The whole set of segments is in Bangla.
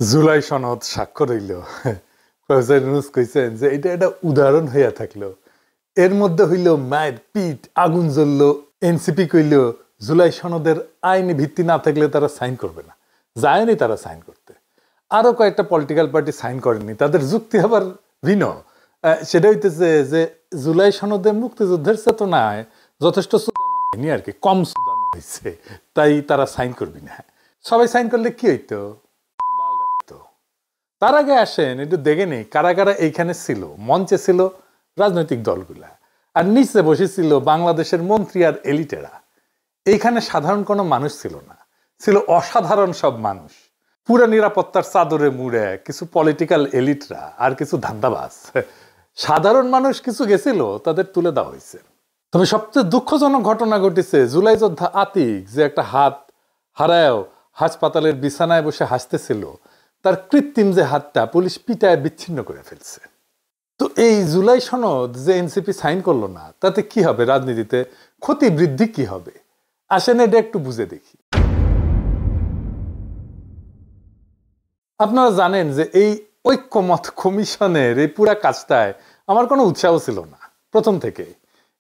জুলাই সনদ স্বাক্ষর হইল। প্রফেসর ইউনূস কইছেন যে এটা একটা উদাহরণ হইয়া থাকলো। এর মধ্যে হইল মায়ের পিঠ, আগুন জ্বলল। এনসিপি কইল জুলাই সনদের আইনি ভিত্তি না থাকলে তারা সাইন করবে না, যায়নি তারা সাইন করতে। আরো কয়েকটা পলিটিক্যাল পার্টি সাইন করেনি, তাদের যুক্তি আবার ভিন্ন। সেটা হইতেছে যে জুলাই সনদে মুক্তিযুদ্ধের চেতনায় যথেষ্ট সুদানো হয়নি আর কি, কম সুদানো হয়েছে, তাই তারা সাইন করবি না। সবাই সাইন করলে কি হইতো? তার আগে আসেন একটু দেখে নেই কারা কারা এইখানে ছিল। মঞ্চে ছিল রাজনৈতিক দলগুলা, আর নিচে বসেছিল বাংলাদেশের মন্ত্রী আর এলিটেরা। এইখানে সাধারণ কোনো মানুষ ছিল না, ছিল অসাধারণ সব মানুষ। পুরা নিরাপত্তার চাদরে মুড়ে কিছু পলিটিক্যাল এলিটরা আর কিছু ধান্দাবাজ। সাধারণ মানুষ কিছু গেছিল, তাদের তুলে দেওয়া হয়েছে। তবে সবচেয়ে দুঃখজনক ঘটনা ঘটেছে জুলাই যোদ্ধা আতিক, যে একটা হাত হারায়ও হাসপাতালের বিছানায় বসে হাসতেছিল, তার কৃত্রিম যে হাতটা পুলিশ পিটায় বিচ্ছিন্ন করে ফেলছে। তো এই জুলাই সনদ যে এনসিপি সাইন করলো না, তাতে কি হবে? রাজনীতিতে ক্ষতি বৃদ্ধি কি হবে? আসেন এটা একটু বুঝে দেখি। আপনারা জানেন যে এই ঐক্যমত কমিশনের এই পুরা কাজটায় আমার কোনো উৎসাহ ছিল না প্রথম থেকে।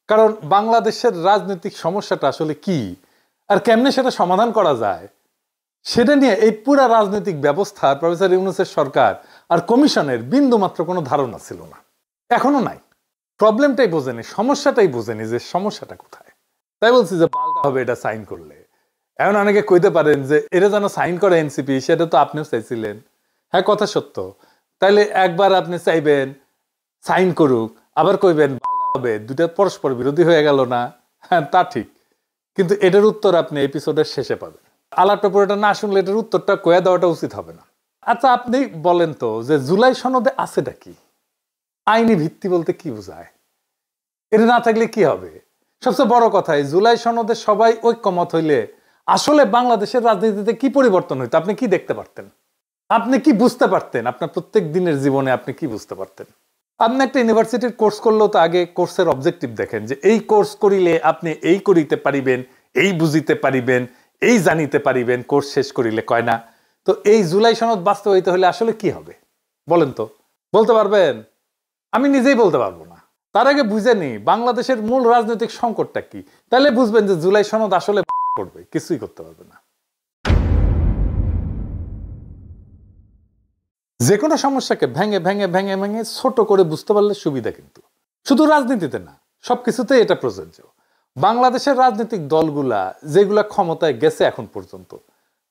কারণ বাংলাদেশের রাজনৈতিক সমস্যাটা আসলে কি আর কেমনে সেটা সমাধান করা যায়, সেটা নিয়ে এই পুরা রাজনৈতিক ব্যবস্থা প্রফেসর ইউনূসের সরকার আর কমিশনের বিন্দু মাত্র কোনো ধারণা ছিল না, এখনো নাই। প্রবলেমটাই বোঝেনি, সমস্যাটাই বোঝেনি যে সমস্যাটা কোথায়। তাই বলছি যে পাল্টা হবে এটা সাইন করলে। এখন অনেকে কইতে পারেন যে এটা যেন সাইন করে এনসিপি, সেটা তো আপনিও চাইছিলেন। হ্যাঁ, কথা সত্য। তাইলে একবার আপনি চাইবেন সাইন করুক, আবার কইবেন পাল্টা হবে, দুটা পরস্পর বিরোধী হয়ে গেল না? হ্যাঁ, তা ঠিক, কিন্তু এটার উত্তর আপনি এপিসোডের শেষে পাবেন। আলাপটা পুরোটা না শুনলে এটার উত্তরটা কয়ে দেওয়াটা উচিত হবে না। আচ্ছা, আপনি বলেন তো যে জুলাই সনদে আছেটা কি? আইনি ভিত্তি বলতে কি বোঝায়? এটা না থাকলে কি হবে? সবচেয়ে বড় কথা, জুলাই সনদে সবাই ঐক্যমত হইলে আসলে বাংলাদেশের রাজনীতিতে কি পরিবর্তন হইতো? আপনি কি দেখতে পারতেন? আপনি কি বুঝতে পারতেন? আপনার প্রত্যেক দিনের জীবনে আপনি কি বুঝতে পারতেন? আপনি একটা ইউনিভার্সিটির কোর্স করলেও তো আগে কোর্সের অবজেক্টিভ দেখেন, যে এই কোর্স করিলে আপনি এই করিতে পারিবেন, এই বুঝিতে পারিবেন, এই জানিতে পারিবেন, কোর্স শেষ করিলে, কয় না? তো এই জুলাই সনদ বাস্তবায়িত হলে আসলে কি হবে বলেন তো? বলতে পারবেন? আমি নিজেই বলতে পারবো না। তার আগে বুঝে নি বাংলাদেশের মূল রাজনৈতিক সংকটটা কি, তাহলে বুঝবেন যে জুলাই সনদ আসলে করবে, কিছুই করতে পারবে না। যে কোনো সমস্যাকে ভেঙে ভেঙে ভেঙে ভেঙে ছোট করে বুঝতে পারলে সুবিধা। কিন্তু শুধু রাজনীতিতে না, সবকিছুতে এটা প্রযোজ্য। বাংলাদেশের রাজনৈতিক দলগুলা যেগুলা ক্ষমতায় গেছে এখন পর্যন্ত,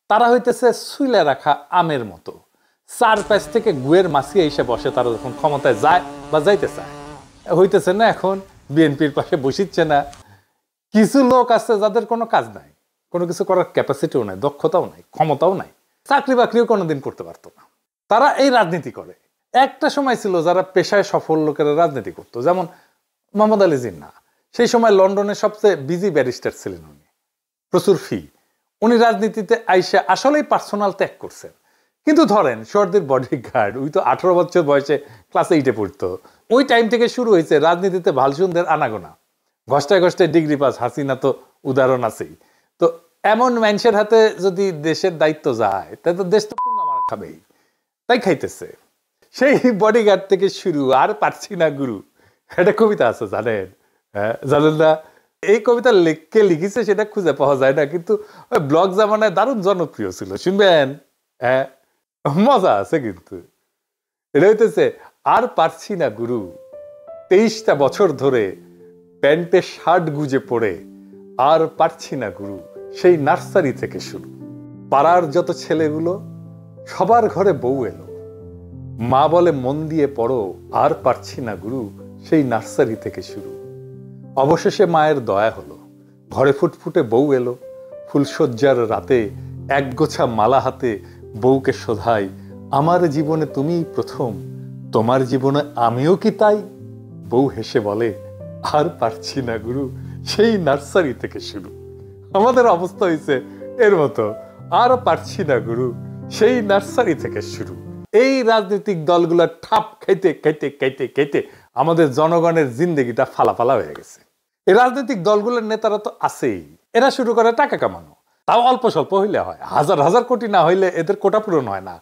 তারা হইতেছে সুইলে রাখা আমের মতো। চার পাঁচ থেকে গুয়ের মাছিয়ে এসে বসে তারা যখন ক্ষমতায় যায় বা যাইতে চায়। হইতেছে না এখন বিএনপির পাশে বসিচ্ছে না। কিছু লোক আছে যাদের কোনো কাজ নাই, কোনো কিছু করার ক্যাপাসিটিও নাই, দক্ষতাও নাই, ক্ষমতাও নাই, চাকরি বাকরিও কোনোদিন করতে পারতো না। তারা এই রাজনীতি করে। একটা সময় ছিল যারা পেশায় সফল লোকেরা রাজনীতি করতো, যেমন মোহাম্মদ আলী জিন্নাহ। সেই সময় লন্ডনের সবচেয়ে বিজি ব্যারিস্টার ছিলেন উনি, প্রচুর ফি। উনি রাজনীতিতে আইসা আসলেই পার্সোনাল ত্যাগ করছেন। কিন্তু ধরেন শর্দির বডিগার্ড, ওই তো 18 বছর বয়সে ক্লাস 8-এ পড়তো। ওই টাইম থেকে শুরু হয়েছে রাজনীতিতে ভালসুনদের আনাগোনা। ঘষ্টায় ঘষ্টায় ডিগ্রি পাস, হাসিনা তো উদাহরণ আছেই। তো এমন মানুষের হাতে যদি দেশের দায়িত্ব যায়, তাই তো দেশ তো পুঙ্গা মারা খাবেই, তাই খাইতেছে। সেই বডিগার্ড থেকে শুরু, আর পারছি না গুরু, একটা কবিতা আছে জানেন? হ্যাঁ, জানেন না? এই কবিতা কে লিখেছে সেটা খুঁজে পাওয়া যায় না, কিন্তু ওই ব্লগ জামানায় দারুণ জনপ্রিয় ছিল, শুনবেন? হ্যাঁ, মজা আছে কিন্তু। এটা হইতেছে, আর পারছি না গুরু, 23টা বছর ধরে প্যান্টে শার্ট গুজে পড়ে, আর পারছি না গুরু, সেই নার্সারি থেকে শুরু। পাড়ার যত ছেলেগুলো সবার ঘরে বউ এলো, মা বলে মন দিয়ে পড়ো, আর পারছি না গুরু, সেই নার্সারি থেকে শুরু। অবশেষে মায়ের দয়া হলো, ঘরে ফুটফুটে বউ এলো। ফুলশয্যার রাতে একগোছা মালা হাতে বউকে শোধাই, আমার জীবনে তুমিই প্রথম, তোমার জীবনে আমিও কি তাই? বউ হেসে বলে, আর পারছি না গুরু, সেই নার্সারি থেকে শুরু। আমাদের অবস্থা হয়েছে এর মতো, আর পারছি না গুরু, সেই নার্সারি থেকে শুরু। এই রাজনৈতিক দলগুলা ঠাপ খাইতে খাইতে খাইতে খাইতে আমাদের জনগণের জিন্দেগিটা ফালাফালা হয়ে গেছে। এই রাজনৈতিক দলগুলোর নেতারা তো আছেই, এরা শুরু করে টাকা কামানো। তাও অল্প স্বল্প হইলে হয়, হাজার হাজার কোটি না হইলে এদের কোটা পূরণ হয় না।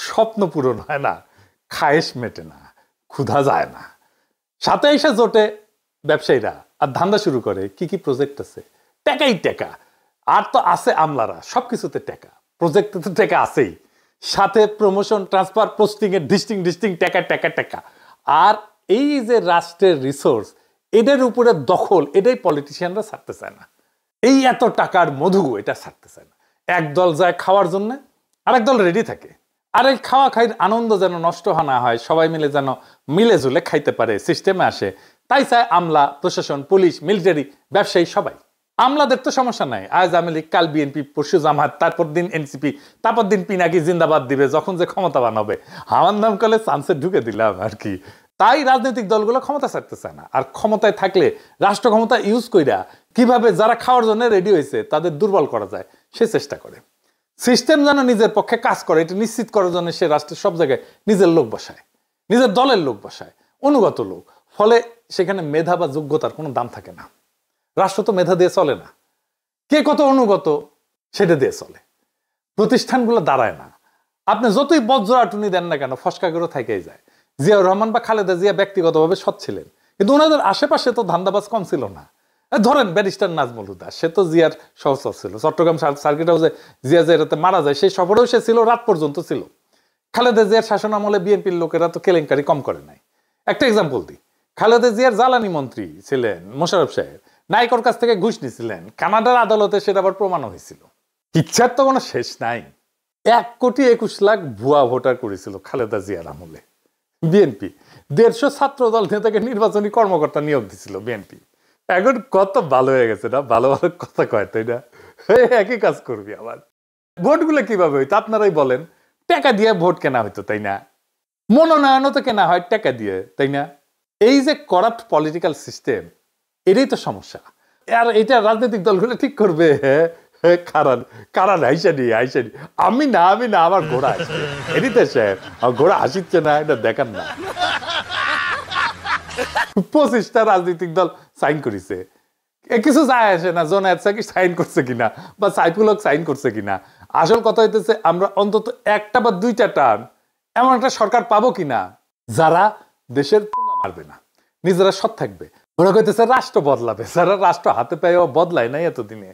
স্বপ্ন পূরণ হয় না, খায়েশ মেটে না, ক্ষুধা যায় না। সাথে এসে জোটে ব্যবসায়ীরা আর ধান্দা শুরু করে। কি কি প্রজেক্ট আছে, টাকাই টাকা। আর তো আছে আমলারা, সবকিছুতে টাকা, প্রজেক্টে তো টাকা আছেই, সাথে প্রমোশন, ট্রান্সফার, পোস্টিং এর ডিস্টিং টাকা টাকা টাকা। আর এই যে রাষ্ট্রের রিসোর্স, এদের উপরে দখল, এটাই পলিটিশিয়ানরা ছাড়তে চায় না। এই এত টাকার মধু এটা ছাড়তে চায় না। একদল যায় খাওয়ার জন্য, আরেক দল রেডি থাকে। আর এই খাওয়া খাই আনন্দ যেন নষ্ট না হয়, সবাই মিলে যেন মিলে ঝুলে খাইতে পারে, সিস্টেমে আসে, তাই চায় আমলা, প্রশাসন, পুলিশ, মিলিটারি, ব্যবসায়ী সবাই। আমলাদের তো সমস্যা নাই, আজ আওয়ামী লীগ, কাল বিএনপি, পরশু জামাত, তারপর দিন এনসিপি, তারপর দিন পিনাকি জিন্দাবাদ দিবে, যখন যে ক্ষমতাবান হবে আমার নাম করলে চান্সে ঢুকে দিলাম আর কি। তাই রাজনৈতিক দলগুলো ক্ষমতা ছাড়তে চায় না। আর ক্ষমতায় থাকলে রাষ্ট্র ক্ষমতা ইউজ কইরা কিভাবে যারা খাওয়ার জন্য রেডি হয়েছে তাদের দুর্বল করা যায় সে চেষ্টা করে। সিস্টেম যেন নিজের পক্ষে কাজ করে এটা নিশ্চিত করার জন্য সে রাষ্ট্রের সব জায়গায় নিজের লোক বসায়, নিজের দলের লোক বসায়, অনুগত লোক। ফলে সেখানে মেধা বা যোগ্যতার কোনো দাম থাকে না। রাষ্ট্র তো মেধা দিয়ে চলে না, কে কত অনুগত সেটা দিয়ে চলে। প্রতিষ্ঠানগুলো দাঁড়ায় না। আপনি যতই বজ্র আটুনি দেন না কেন, ফসকা করে থেকেই যায়। জিয়াউর রহমান বা খালেদা জিয়া ব্যক্তিগতভাবে সৎ ছিলেন, কিন্তু ওনাদের আশেপাশে তো ধান্দাবাজ কম ছিল না। ধরেন ব্যারিস্টার নাজমুল হুদা, সে তো জিয়ার সহচর ছিল। চট্টগ্রাম সার্কিট হাউসে জিয়া যে রাতে মারা যায় সেই সফরেও সে ছিল, রাত পর্যন্ত ছিল। খালেদা জিয়ার শাসন আমলে বিএনপির লোকেরা তো কেলেঙ্কারি কম করে নাই। একটা এক্সাম্পল দিই, খালেদা জিয়ার জ্বালানি মন্ত্রী ছিলেন মোশাররফ সাহেব, নাইকোর কাছ থেকে ঘুষ নিয়েছিলেন, কানাডার আদালতে সেটা আবার প্রমাণ হয়েছিল। ইচ্ছার তো কোনো শেষ নাই। 1,21,00,000 ভুয়া ভোটার করেছিল খালেদা জিয়ার আমলে বিএনপি। 150 ছাত্র দল নেতাকে নির্বাচনী কর্মকর্তা নিয়োগ দিছিল বিএনপি। এখন কত ভালো হয়ে গেছে না, ভালো ভালো কথা কয়, তাই না? একই কাজ করবি আবার। ভোটগুলো কিভাবে হইতো আপনারাই বলেন। টাকা দিয়ে ভোট কেনা হইতো, তাই না? মনোনয়নও তো কেনা হয় টাকা দিয়ে, তাই না? এই যে করাপ্ট পলিটিক্যাল সিস্টেম, এটাই তো সমস্যা। আর এটা রাজনৈতিক দলগুলো ঠিক করবে। কারণ আইসানি আমি না আমার ঘোড়া আসছে, এটিতে সাহেব আমার ঘোড়া হাসিচ্ছে না, এটা দেখান না। 25টা রাজনৈতিক দল সাইন করেছে, কিছু যায় আসে না জোনায়েদ সাকিব সাইন করছে কিনা বা সাইফুল হক সাইন করছে কিনা। আসল কথা হইতেছে আমরা অন্তত একটা বা দুইটা টার্ম এমন একটা সরকার পাবো কিনা যারা দেশের পুঙ্গা মারবে না, নিজেরা সৎ থাকবে। ওরা কইতেছে রাষ্ট্র বদলাবে, যারা রাষ্ট্র হাতে পেয়ে বদলায় নাই এতদিনে,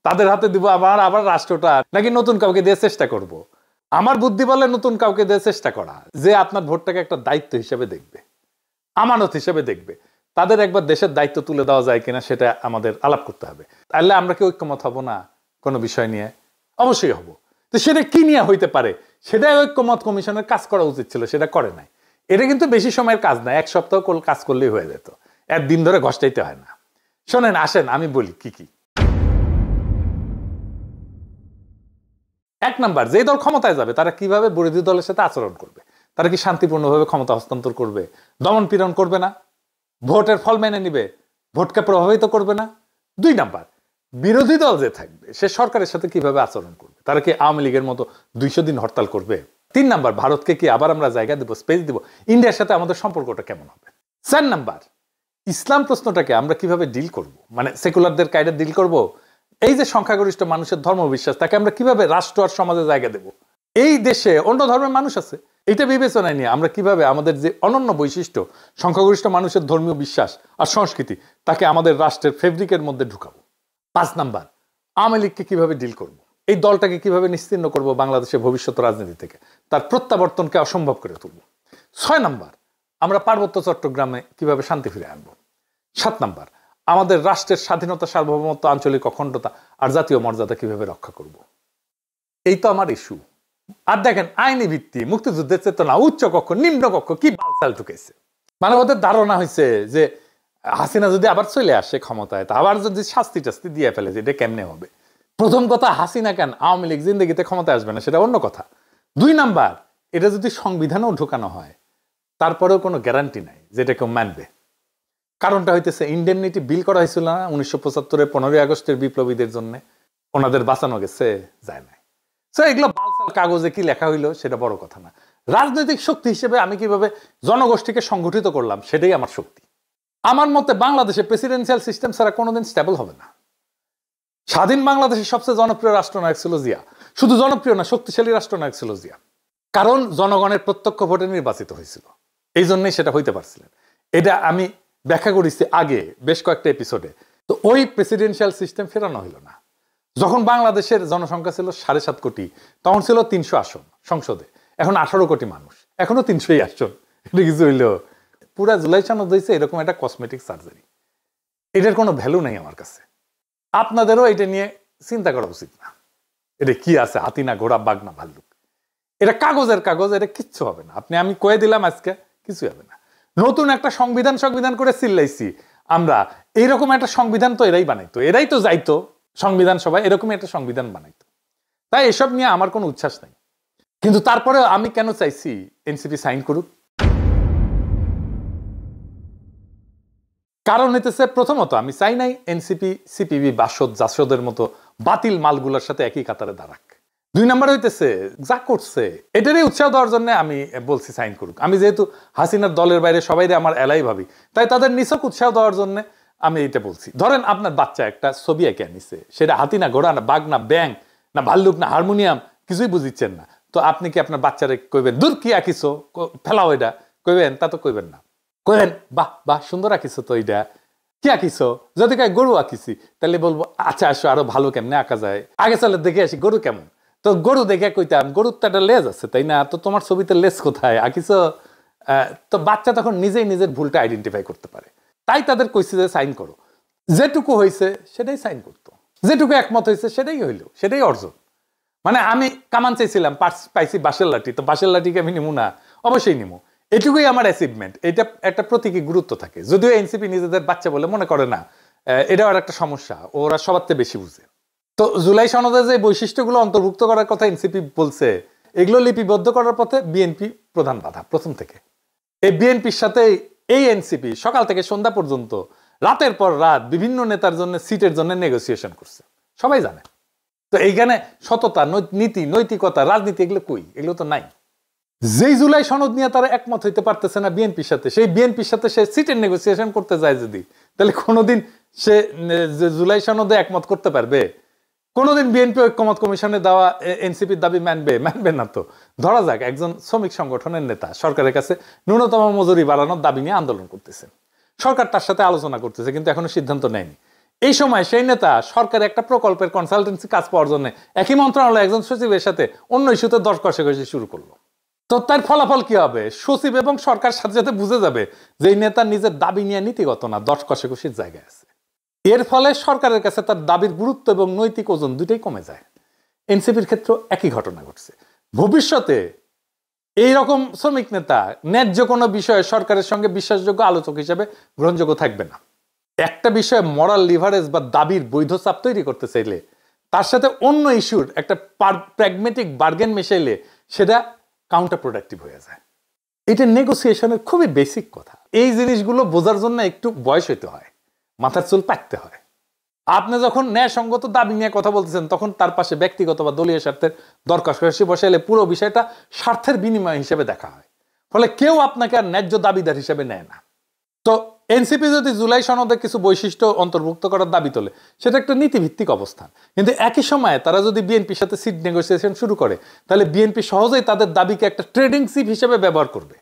তাদের হাতে দিব আবার রাষ্ট্রটা, নাকি নতুন কাউকে দিয়ে চেষ্টা করব। আমার বুদ্ধি বলে নতুন কাউকে দিয়ে চেষ্টা করা, যে আপনার ভোটটাকে একটা দায়িত্ব হিসেবে দেখবে, আমানত হিসেবে দেখবে। তাদের একবার দেশের দায়িত্ব তুলে দেওয়া যায় কিনা সেটা আমাদের আলাপ করতে হবে। তাহলে আমরা কি ঐক্যমত হব না কোনো বিষয় নিয়ে? অবশ্যই হব। তো সেটা কি নিয়ে হইতে পারে, সেটাই ঐক্যমত কমিশনের কাজ করা উচিত ছিল, সেটা করে নাই। এটা কিন্তু বেশি সময়ের কাজ না, 1 সপ্তাহ কাজ করলেই হয়ে যেত, 1 দিন ধরে ঘষ্টাইতে হয় না। শোনেন, আসেন আমি বলি কি কি। 1 নাম্বার, যে দল ক্ষমতায় যাবে তারা কিভাবে বিরোধী দলের সাথে আচরণ করবে। তারা কি শান্তিপূর্ণভাবে ক্ষমতা হস্তান্তর করবে, দমন পীড়ন করবে না, ভোটের ফল মেনে নিবে, ভোটকে প্রভাবিত করবে না। 2 নাম্বার, বিরোধী দল যে থাকবে সে সরকারের সাথে কিভাবে আচরণ করবে। তারা কি আওয়ামী লীগের মতো 200 দিন হরতাল করবে? 3 নাম্বার, ভারতকে কি আবার আমরা জায়গা দেব, স্পেস দিব, ইন্ডিয়ার সাথে আমাদের সম্পর্কটা কেমন হবে। 4 নাম্বার, ইসলাম প্রশ্নটাকে আমরা কিভাবে ডিল করব, মানে সেকুলারদের কায়দা ডিল করব। এই যে সংখ্যাগরিষ্ঠ মানুষের ধর্ম বিশ্বাস, তাকে আমরা কিভাবে রাষ্ট্র আর সমাজে জায়গা দেব। এই দেশে অন্য ধর্মের মানুষ আছে, এটা বিবেচনায় নিয়ে আমরা কিভাবে আমাদের যে অনন্য বৈশিষ্ট্য, সংখ্যাগরিষ্ঠ মানুষের ধর্মীয় বিশ্বাস আর সংস্কৃতি, তাকে আমাদের রাষ্ট্রের ফেব্রিকের মধ্যে ঢুকাবো। 5 নাম্বার, আওয়ামী লীগকে কিভাবে ডিল করব, এই দলটাকে কিভাবে নিশ্চিহ্ন করব বাংলাদেশের ভবিষ্যৎ রাজনীতি থেকে, তার প্রত্যাবর্তনকে অসম্ভব করে তুলব। 6 নাম্বার, আমরা পার্বত্য চট্টগ্রামে কিভাবে শান্তি ফিরে আনবো। 7 নাম্বার, আমাদের রাষ্ট্রের স্বাধীনতা, সার্বভৌমত্ব, আঞ্চলিক অখণ্ডতা আর জাতীয় মর্যাদা কিভাবে রক্ষা করব। এই তো আমার ইস্যু। আর দেখেন, আইনি ভিত্তি, মুক্তিযুদ্ধের চেতনা, উচ্চ কক্ষ, নিম্ন কক্ষ, কি বালসাল ঢুকেছে। মানে ওদের ধারণা হয়েছে যে হাসিনা যদি আবার চলে আসে ক্ষমতায়, তা আবার যদি শাস্তি টাস্তি দিয়ে ফেলে, যে এটা কেমনে হবে। প্রথম কথা, হাসিনা কেন, আওয়ামী লীগ জিন্দগিতে ক্ষমতায় আসবে না, সেটা অন্য কথা। 2 নাম্বার, এটা যদি সংবিধানেও ঢুকানো হয় তারপরেও কোনো গ্যারান্টি নাই যেটা কেউ মানবে। কারণটা হইতেছে ইন্ডেমনিটি বিল করা হয়েছিল না 1975-এর 15ই আগস্টের বিপ্লবীদের জন্য, ওনাদের বাঁচানো গেছে, যায় নাই। এগুলো বালসাল কাগজে কি লেখা হইলো সেটা বড় কথা না। রাজনৈতিক শক্তি হিসেবে আমি কিভাবে জনগোষ্ঠীকে সংগঠিত করলাম সেটাই আমার শক্তি। আমার মতে বাংলাদেশে প্রেসিডেন্সিয়াল সিস্টেম ছাড়া কোনোদিন স্টেবল হবে না। স্বাধীন বাংলাদেশের সবচেয়ে জনপ্রিয় রাষ্ট্রনায়ক ছিল জিয়া, শুধু জনপ্রিয় না, শক্তিশালী রাষ্ট্রনায়ক ছিল জিয়া। কারণ জনগণের প্রত্যক্ষ ভোটে নির্বাচিত হয়েছিল, এই জন্যই সেটা হইতে পারছিলেন। এটা আমি ব্যাখ্যা করেছি আগে বেশ কয়েকটা এপিসোডে। তো ওই প্রেসিডেন্সিয়াল সিস্টেম ফেরানো হইল না। যখন বাংলাদেশের জনসংখ্যা ছিল 7.5 কোটি, তখন ছিল 300 আসন সংসদে, এখন 18 কোটি মানুষ, এখনো 300 আসন। এটা কিছু হইল? পুরা জুলাই সনদ হয়েছে এরকম একটা কসমেটিক সার্জারি। এটার কোনো ভ্যালু নেই আমার কাছে। আপনাদেরও এটা নিয়ে চিন্তা করা উচিত না। এটা কি আছে, হাতি না ঘোড়া, বাঘ না ভাল্লুক? এটা কাগজের কাগজ, এটা কিচ্ছু হবে না। আমি কয়ে দিলাম আজকে, কিছু হবে না। নতুন একটা সংবিধান করে চিল্লাইছি আমরা। এইরকম একটা সংবিধান তো এরাই বানাইতো, এরাই তো যাইতো সংবিধান সভায়, এরকমই একটা সংবিধান বানাইতো। তাই এসব নিয়ে আমার কোনো উচ্ছ্বাস নাই। কিন্তু তারপরে আমি কেন চাইছি এনসিপি সাইন করুক? কারণ হইতেছে, প্রথমত আমি চাই নাই এনসিপি সিপিবি বাসদ জাসদের মতো বাতিল মালগুলোর সাথে একই কাতারে দাঁড়াক। 2 নাম্বার হইতেছে, যা করছে এটারই উৎসাহ দেওয়ার জন্য আমি বলছি সাইন করুক। আমি যেহেতু হাসিনার দলের বাইরে সবাই আমার এলাই ভাবি, তাই তাদের নিছক উৎসাহ দেওয়ার জন্য আমি এটা বলছি। ধরেন আপনার বাচ্চা একটা ছবি এঁকে আনিছে, সেটা হাতি না ঘোড়া না বাঘ না ব্যাং না ভাল্লুক না হারমোনিয়াম, কিছুই বুঝিচ্ছেন না। তো আপনি কি আপনার বাচ্চারে কইবেন দূর কি আঁকিছো, ফেলাও এটা, কইবেন? তা তো কইবেন না। কইবেন বাহ বাহ সুন্দর আঁকিছো তো, এটা কি আঁকিছো? যদি কয় গরু আঁকিছি, তাহলে বলবো আচ্ছা আসো আরো ভালো কেমনে আঁকা যায়, আগে চলে দেখে আসি গরু কেমন। তো গরু দেখে কইতাম গরুর তো একটা লেজ আছে, তাই না? তো তোমার ছবিতে লেজ কোথায় আঁকিছো? তো বাচ্চা তখন নিজেই নিজের ভুলটা আইডেন্টিফাই করতে পারে। তাই তাদের কইছে যে সাইন করো। যেটুকু হয়েছে সেটাই সাইন করতো, যেটুকু একমত হয়েছে সেটাই হইল, সেটাই অর্জন। মানে আমি কামান চাইছিলাম, পাইছি বাঁশের লাঠি, তো বাঁশের লাঠিকে আমি নিমু না? অবশ্যই নিমু। এটুকুই আমার অ্যাচিভমেন্ট। এটা একটা প্রতীকী গুরুত্ব থাকে, যদিও এনসিপি নিজেদের বাচ্চা বলে মনে করে না। এটাও একটা সমস্যা, ওরা সবার থেকে বেশি বুঝে। তো জুলাই সনদে যে বৈশিষ্ট্যগুলো অন্তর্ভুক্ত করার কথা এনসিপি বলছে, এগুলো লিপিবদ্ধ করার পথে বিএনপি প্রধান বাধা প্রথম থেকে। এই বিএনপির সাথে এই এনসিপি সকাল থেকে সন্ধ্যা পর্যন্ত রাতের পর রাত বিভিন্ন নেতার জন্য সিটের জন্য নেগোসিয়েশন করছে, সবাই জানে। তো এইখানে সততা, নীতি, নৈতিকতা, রাজনীতি এগুলো কই? এগুলো তো নাই। যেই জুলাই সনদ নিয়ে তারা একমত হইতে পারতেছে না বিএনপির সাথে, সেই বিএনপির সাথে সে সিটের নেগোসিয়েশন করতে যায় যদি, তাহলে কোনোদিন সে জুলাই সনদে একমত করতে পারবে? কোনোদিন বিএনপি ঐক্যমত কমিশনে দেওয়া এনসিপির দাবি মানবে না। তো ধরা যাক একজন শ্রমিক সংগঠনের নেতা সরকারের কাছে ন্যূনতম মজুরি বাড়ানোর দাবি নিয়ে আন্দোলন করতেছে, সরকার তার সাথে আলোচনা করতেছে, কিন্তু এখনো সিদ্ধান্ত নেয়নি। এই সময় সেই নেতা সরকার একটা প্রকল্পের কনসালটেন্সি কাজ পাওয়ার জন্য একই মন্ত্রণালয়ে একজন সচিবের সাথে অন্য ইস্যুতে দর কষাকষি শুরু করলো। তো তার ফলাফল কি হবে? সচিব এবং সরকার সাথে সাথে বুঝে যাবে যে এই নেতা নিজের দাবি নিয়ে নীতিগত না, দর কষাকষির জায়গায় আছে। এর ফলে সরকারের কাছে তার দাবির গুরুত্ব এবং নৈতিক ওজন দুইটাই কমে যায়। এনসিপির ক্ষেত্রে একই ঘটনা ঘটছে। ভবিষ্যতে এইরকম শ্রমিক নেতা ন্যায্য কোনো বিষয়ে সরকারের সঙ্গে বিশ্বাসযোগ্য আলোচক হিসেবে গ্রহণযোগ্য থাকবে না। একটা বিষয়ে মরাল লিভারেজ বা দাবির বৈধ চাপ তৈরি করতে চাইলে তার সাথে অন্য ইস্যুর একটা প্র্যাগমেটিক বার্গেন মেশাইলে সেটা কাউন্টার প্রোডাক্টিভ হয়ে যায়। এটা নেগোসিয়েশনের খুবই বেসিক কথা। এই জিনিসগুলো বোঝার জন্য একটু বয়স হইতে হয়, মাথার চুল পাকতে হয়। আপনি যখন ন্যায়সঙ্গত দাবি নিয়ে কথা বলতেছেন, তখন তার পাশে ব্যক্তিগত বা দলীয় স্বার্থের দরকষাকষি বসাইলে পুরো বিষয়টা স্বার্থের বিনিময় হিসেবে দেখা হয়। ফলে কেউ আপনাকে আর ন্যায্য দাবিদার হিসেবে নেয় না। তো এনসিপি যদি জুলাই সনদে কিছু বৈশিষ্ট্য অন্তর্ভুক্ত করার দাবি তোলে, সেটা একটা নীতিভিত্তিক অবস্থান। কিন্তু একই সময়ে তারা যদি বিএনপির সাথে সিট নেগোসিয়েশন শুরু করে, তাহলে বিএনপি সহজেই তাদের দাবিকে একটা ট্রেডিং চিপ হিসেবে ব্যবহার করবে।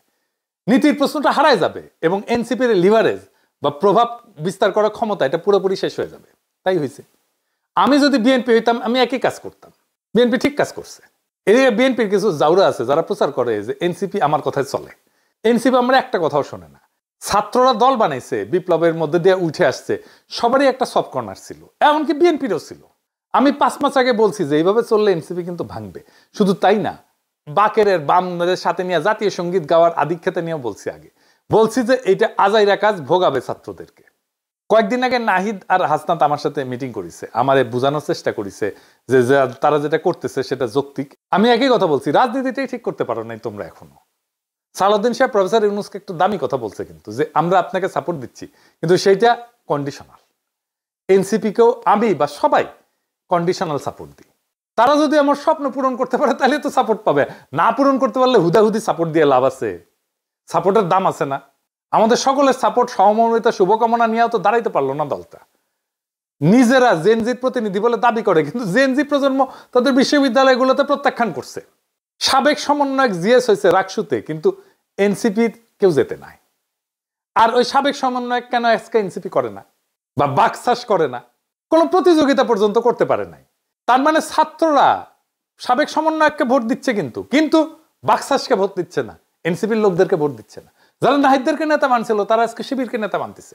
নীতির প্রশ্নটা হারায় যাবে এবং এনসিপির লিভারেজ বা প্রভাব বিস্তার করার ক্ষমতা এটা পুরোপুরি শেষ হয়ে যাবে। তাই হয়েছে। আমি যদি বিএনপি হইতাম, আমি একই কাজ করতাম। বিএনপি ঠিক কাজ করছে। এদিকে বিএনপির কিছু জাউরা আছে যারা প্রচার করে যে এনসিপি আমার কথায় চলে। এনসিপি আমরা একটা কথাও শোনে না। ছাত্ররা দল বানাইছে, বিপ্লবের মধ্যে দিয়ে উঠে আসছে, সবারই একটা সফট কর্নার ছিল, এমনকি বিএনপিরও ছিল। আমি 5 মাস আগে বলছি যে এইভাবে চললে এনসিপি কিন্তু ভাঙবে। শুধু তাই না, বাকেরের বামদের সাথে নিয়ে জাতীয় সঙ্গীত গাওয়ার আদিক্ষেতে নিয়েও বলছি। আগে বলছি যে এইটা আজাইরা কাজ, ভোগাবে ছাত্রদেরকে। কয়েকদিন আগে নাহিদ আর হাসনাত আমার সাথে মিটিং করেছে, আমারে বোঝানোর চেষ্টা করেছে যে তারা যেটা করতেছে সেটা যৌক্তিক। আমি একই কথা বলছি, রাজনীতিটাই ঠিক করতে পারো নাই তোমরা এখনো। সালাউদ্দিন সাহেব প্রফেসর ইউনূসকে একটু দামি কথা বলছে কিন্তু, যে আমরা আপনাকে সাপোর্ট দিচ্ছি, কিন্তু সেইটা কন্ডিশনাল। এনসিপিকেও আমি বা সবাই কন্ডিশনাল সাপোর্ট দিই। তারা যদি আমার স্বপ্ন পূরণ করতে পারে তাহলে তো সাপোর্ট পাবে, না পূরণ করতে পারলে হুদাহুদি সাপোর্ট দিয়ে লাভ আছে? সাপোর্টের দাম আছে না? আমাদের সকলের সাপোর্ট, সহমর্মিতা, শুভকামনা নিয়েও তো দাঁড়াইতে পারলো না দলটা। নিজেরা জেনজির প্রতিনিধি বলে দাবি করে, কিন্তু জেনজি প্রজন্ম তাদের বিশ্ববিদ্যালয়গুলোতে প্রত্যাখ্যান করছে। সাবেক সমন্বয়ক জিএস হয়েছে রাকসুতে, কিন্তু এনসিপির কেউ যেতে নাই। আর ওই সাবেক সমন্বয়ক কেন আজকে এনসিপি করে না বা বাকশাস করে না, কোনো প্রতিযোগিতা পর্যন্ত করতে পারে নাই। তার মানে ছাত্ররা সাবেক সমন্বয়ককে ভোট দিচ্ছে, কিন্তু কিন্তু বাকশাসকে ভোট দিচ্ছে না, এনসিপির লোকদেরকে ভোট দিচ্ছে না। যারা নাহিদদেরকে নেতা মানছিল তারা আজকে শিবিরকে নেতা মানতেছে।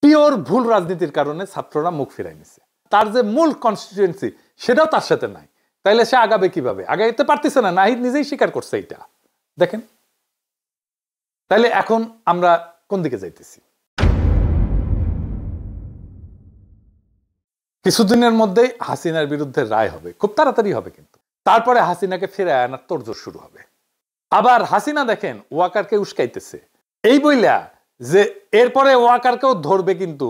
পিওর ভুল রাজনীতির কারণে ছাত্ররা মুখ ফিরাই নিছে। তার যে মূল কনস্টিটিউয়েন্সি সেটাও তার সাথে নাই, তাইলে সে আগাবে কিভাবে? আগাইতে পারতেছে না, নাহিদ নিজেই স্বীকার করছে এটা। দেখেন তাইলে এখন আমরা কোন দিকে যাইতেছি? কিছুদিনের মধ্যেই হাসিনার বিরুদ্ধে রায় হবে, খুব তাড়াতাড়ি হবে, কিন্তু তারপরে হাসিনাকে ফিরে আনার তোড়জোড় শুরু হবে। আবার হাসিনা দেখেন ওয়াকারকে উস্কাইতেছে, এই বইলা যে এরপরে ওয়াকারকেও ধরবে, কিন্তু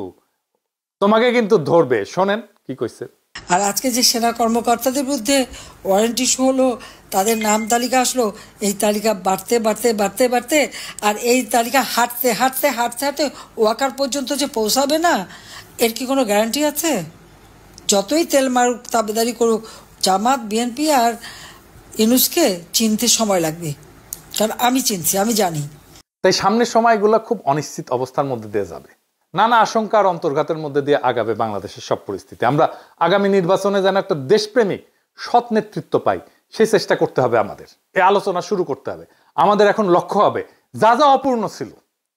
তোমাকে কিন্তু ধরবে। শোনেন কি কইছে। আর আজকে যে সেনা কর্মকর্তাদের বিরুদ্ধে ওয়ারেন্ট ইস্যু হলো, তাদের নাম তালিকা আসলো, এই তালিকা বাড়তে বাড়তে বাড়তে বাড়তে আর এই তালিকা হাঁটতে হাঁটতে হাঁটতে হাঁটতে ওয়াকার পর্যন্ত যে পৌঁছাবে না, এর কি কোনো গ্যারান্টি আছে? যতই তেল মারুক তাবেদারি করুক, জামাত বিএনপি আর ইউনূসকে চিনতে সময় লাগবে, কারণ আমি চিনছি, আমি জানি। তাই সামনের সময়গুলো খুব অনিশ্চিত অবস্থার মধ্যে দিয়ে যাবে, নানা আশঙ্কা আর অন্তর্ঘাতের মধ্যে দিয়ে আগাবে বাংলাদেশের সব পরিস্থিতি। আমরা আগামী নির্বাচনে যেন একটা দেশপ্রেমিক সৎ নেতৃত্ব পাই, সেই চেষ্টা করতে হবে। আমাদের এই আলোচনা শুরু করতে হবে। আমাদের এখন লক্ষ্য হবে যা যা অপূর্ণ ছিল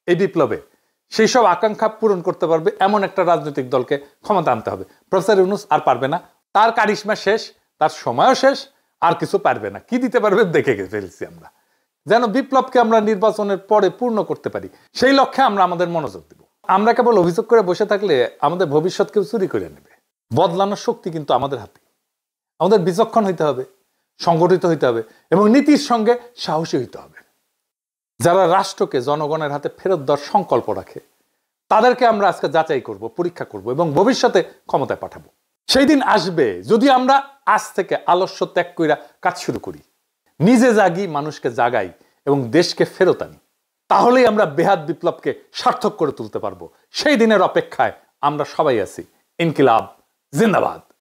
এই বিপ্লবে, সেই সব আকাঙ্ক্ষা পূরণ করতে পারবে এমন একটা রাজনৈতিক দলকে ক্ষমতা আনতে হবে। প্রফেসর ইউনূস আর পারবে না, তার কারিশমা শেষ, তার সময়ও শেষ, আর কিছু পারবে না। কি দিতে পারবে দেখে ফেলছি আমরা, যেন বিপ্লবকে আমরা নির্বাচনের পরে পূর্ণ করতে পারি, সেই লক্ষ্যে আমরা আমাদের মনোযোগ দেব। আমরা কেবল অভিযোগ করে বসে থাকলে আমাদের ভবিষ্যৎ কেউ চুরি করে নেবে। বদলানোর শক্তি কিন্তু আমাদের হাতে। আমাদের বিচক্ষণ হইতে হবে, সংগঠিত হইতে হবে এবং নীতির সঙ্গে সাহসী হইতে হবে। যারা রাষ্ট্রকে জনগণের হাতে ফেরত দেওয়ার সংকল্প রাখে তাদেরকে আমরা আজকে যাচাই করব, পরীক্ষা করব এবং ভবিষ্যতে ক্ষমতায় পাঠাবো। সেই দিন আসবে যদি আমরা আজ থেকে আলস্য ত্যাগ কইরা কাজ শুরু করি, নিজে জাগি, মানুষকে জাগাই এবং দেশকে ফেরত আনি। তাহলেই আমরা বেহাত বিপ্লবকে সার্থক করে তুলতে পারবো। সেই দিনের অপেক্ষায় আমরা সবাই আছি। ইনকিলাব জিন্দাবাদ।